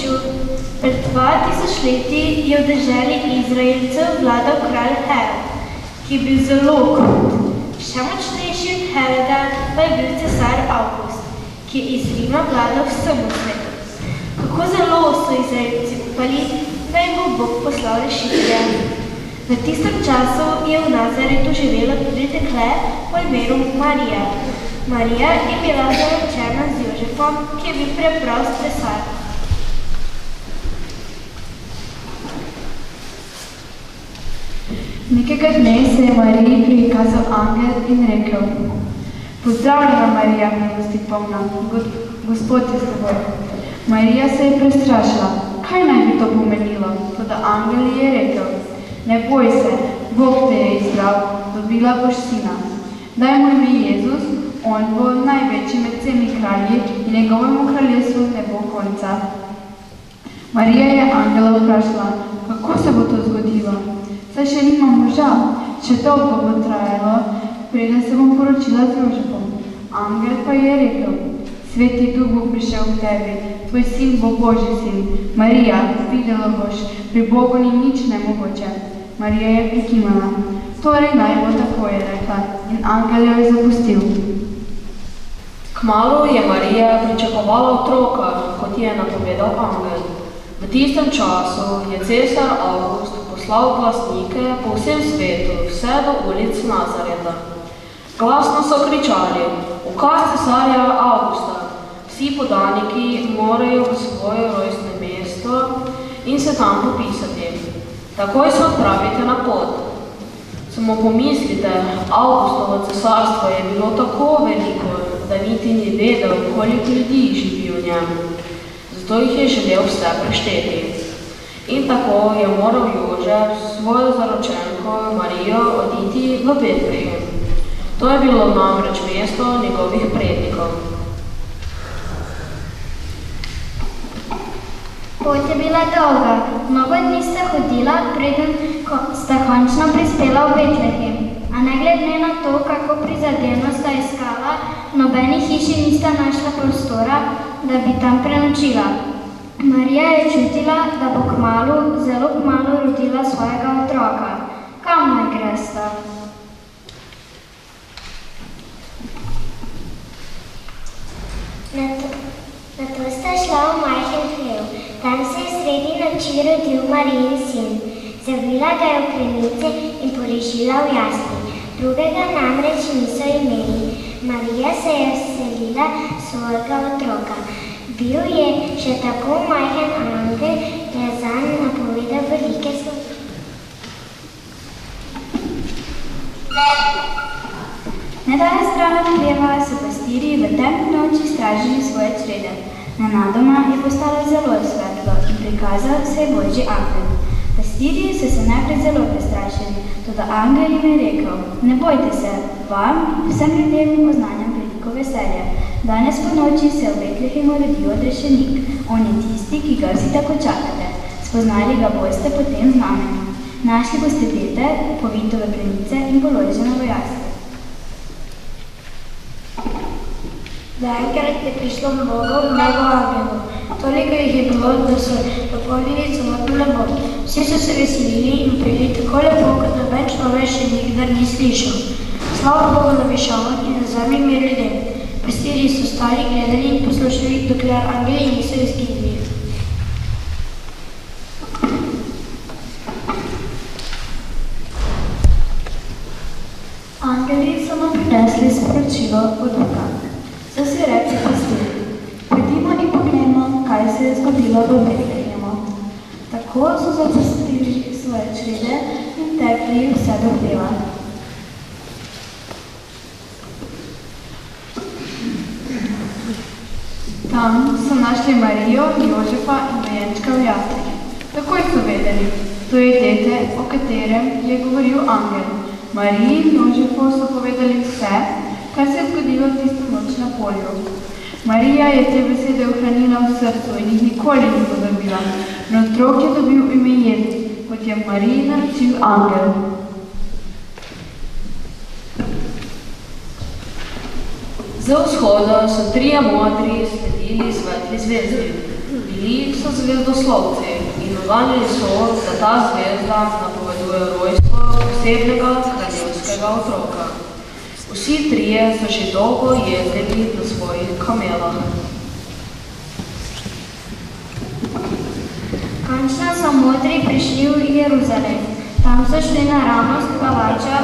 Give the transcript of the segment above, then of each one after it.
Božiču. Pred 2000 leti je v deželi Izraelcev vladal kralj Herod, ki je bil zelo krut. Še močnejši od Heroda pa je bil cesar Avgust, ki je iz Rima vladal vsemu svetu. Kako zelo so Izraelci upali, da jim bo Bog poslal rešitelja. V tistem času je v Nazaretu živelo tudi dekle po imenu Marija. Marija je bila zaročena z Jožefom, ki je bil preprost cesar. Nekega dne se je Mariji prikazal angel in rekel: Pozdravljena, Marija, milosti polna, Gospod je s teboj. Marija se je prestrašila. Kaj naj bi to pomenilo? Toda angel ji je rekel: Ne boj se, Bog te je izbral, dobila boš sina. Daj mu ime Jezus, on bo največji med vsemi kralji in njegovemu kraljestvu ne bo konca. Marija je angela vprašala: Kako se bo to zgodilo? Saj še nimam moža, še dolgo bo trajalo, preden se bom poročila z Jožefom. Angel pa je rekel: Sveti Duh bo prišel k tebi, tvoj sin bo Božji sin. Marija, videla boš, pri Bogu ni nič nemogoče. Marija je prikimala. Torej naj bo, tako je rekla, in angel jo je zapustil. Kmalu je Marija pričakovala otroka, kot je napovedal angel. V tistem času je cesar Avgust poslal glasnike po vsem svetu, vse do ulic Nazareta. Glasno so kričali: Ukaz cesarja Avgusta! Vsi podaniki morajo v svoje rojstno mesto in se tam popisati. Takoj se odpravite na pot. Samo pomislite, Avgustovo cesarstvo je bilo tako veliko, da niti ni vedel, koliko ljudi živi v njem. Zato jih je želel vse prešteti. In tako je moral Jožef svojo zaročenko Marijo oditi v Betlehem. To je bilo namreč mesto njegovih prednikov. Pot je bila dolga, mnogo dni sta hodila, preden sta končno prispela v Betlehem. A ne glede na to, kako prizadevno sta iskala, v nobeni hiši nista našla prostora, da bi tam prenočila. Marija je čutila, da bo kmalu, zelo kmalu rodila svojega otroka. Kam naj gresta? Nato sta šla v majhen hlev. Tam se je sredi noči rodil Marijin sin. Zavila ga je v krenice in porežila v jasli. Drugega namreč niso imeli. Marija se je vselila svojega otroka. Bil je še tako majhen angel, da je zanj napovedal velike zgodbe. Nedalje stran od hleva so pastirji v temni noči stražili svoje črede. Nenadoma je postalo zelo svetlo in prikazal se je Božji angel. Pastirji so se najprej zelo prestrašili, toda angel jim je rekel: Ne bojte se, vam vsem ljudem oznanjam veliko veselje. Danes po noči se v Betlehemu rodi odrešenik. On je tisti, ki ga vsi tako čakate. Spoznali ga boste po tem znamenju. Našli boste dete, povito v plenice in položeno v jasli. Zaenkrat je prišlo mnogo angelov. Toliko jih je bilo, da so napolnili celotno nebo. Vsi so se veselili in peli tako lepo, kot noben človek še nikdar ni slišal. Slava Bogu na višavah in na zemlji mir ljudem. Pastirji so stali, gledali in poslušali, dokler angeli niso izginili. Angeli so nam prinesli sporočilo od Boga. So si rekli pastirji: Pojdimo in poglejmo, kaj se je zgodilo v Betlehemu. Tako so zapustili svoje črede in tekli vse do hleva. Tam so našli Marijo, Jožefa in dojenčka v jaslih. Takoj so vedeli, to je dete, o katerem je govoril angel. Mariji in Jožefu so povedali vse, kar se je zgodilo tisto noč na polju. Marija je te besede ohranila v srcu in jih nikoli ni pozabila. In otrok je dobil ime Jezus, kot je Mariji naročil angel. Z vzhoda so trije modri sledili svetli zvezdi. Bili so zvezdoslovci in uganili so, da ta zvezda napoveduje rojstvo posebnega kraljevskega otroka. Vsi trije so že dolgo jezdili na svojih kamelah. Končno so modri prišli v Jeruzalem. Tam so šli naravnost palača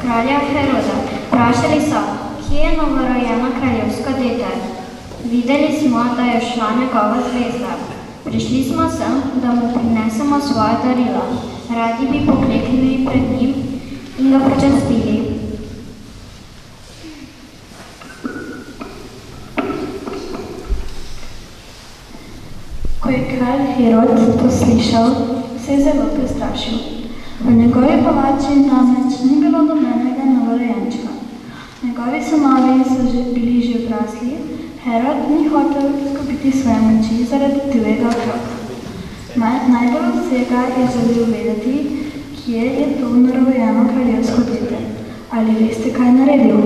kralja Heroda. Vprašali so, kje je novorojeno kraljevsko dete. Videli smo, da je šla njegova zvezda. Prišli smo sem, da mu prinesemo svoja darila. Radi bi pokleknili pred njim in ga počastili. Ko je kralj Herod to slišal, se je zelo prestrašil. V njegovi palači namreč ni bilo nobenega novorojenčka. Njegovi sinovi so bili že odrasli, Herod ni hotel izgubiti svoje moči zaradi tujega otroka. Najbolj od vsega je želel vedeti, kje je to novorojenčko kraljevsko dete. Ali veste, kaj je naredil?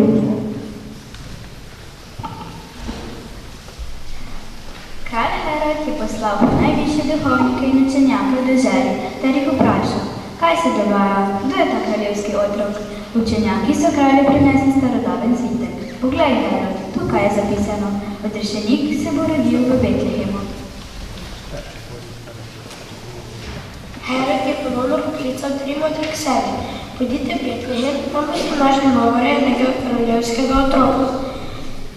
Kralj Herod je poslal najvišje duhovnike in učenjake v deželi, ter jih vprašal, kaj se dogaja, kdo je ta kraljevski otrok? Učenjaki so kralju prinesli starodaven zvitek. Poglej, Herod, tukaj je zapisano, odrešenik se bo rodil v Betlehemu. Herod je ponovno poklical tri modre k sebi. Pojdite v Betlehem, tam boste našli novorojenega kraljevskega otroka.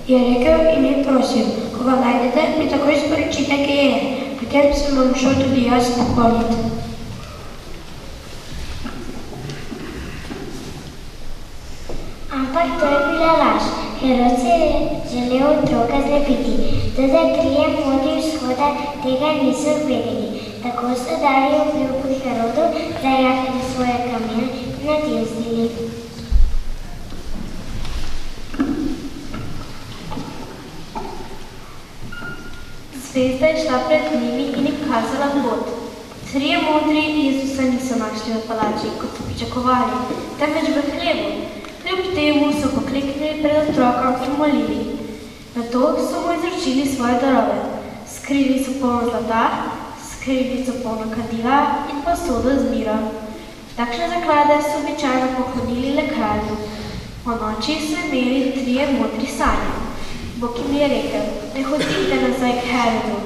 Je rekel in je prosil, ko ga najdete, mi takoj sporočite, kje je, potem sem vam šel tudi jaz pokloniti. Ampak to je bila laž. Herod se je želel otroka zlepiti, toda trije modri vzhoda tega niso vedeli. Tako so dali obljub Herodu, zajahali svoje kamele in odjezdili. Zvezda je šla pred njimi in jim kazala pot. Trije modri Jezusa niso našli v palači, kot so pričakovali, temveč v hlevu. Kljub temu so pokleknili pred otrokom in molili. Nato so mu izročili svoje darove. Skrivnico polno zlata, skrivnico polno kadila in posodo z mirom. Takšne zaklade so običajno poklonili le kralju. O noči so imeli trije modri sanje. Bog jim je rekel, ne hodite nazaj k Herodu.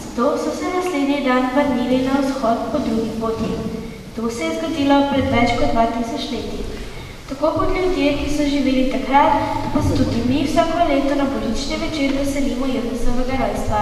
Zato so se naslednji dan vrnili na vzhod po drugi poti. To se je zgodilo pred več kot 2000 leti. Tako kot ljudje, ki so živeli takrat, pa se tudi mi vsako leto na božični večer veselimo Jezusovega rojstva.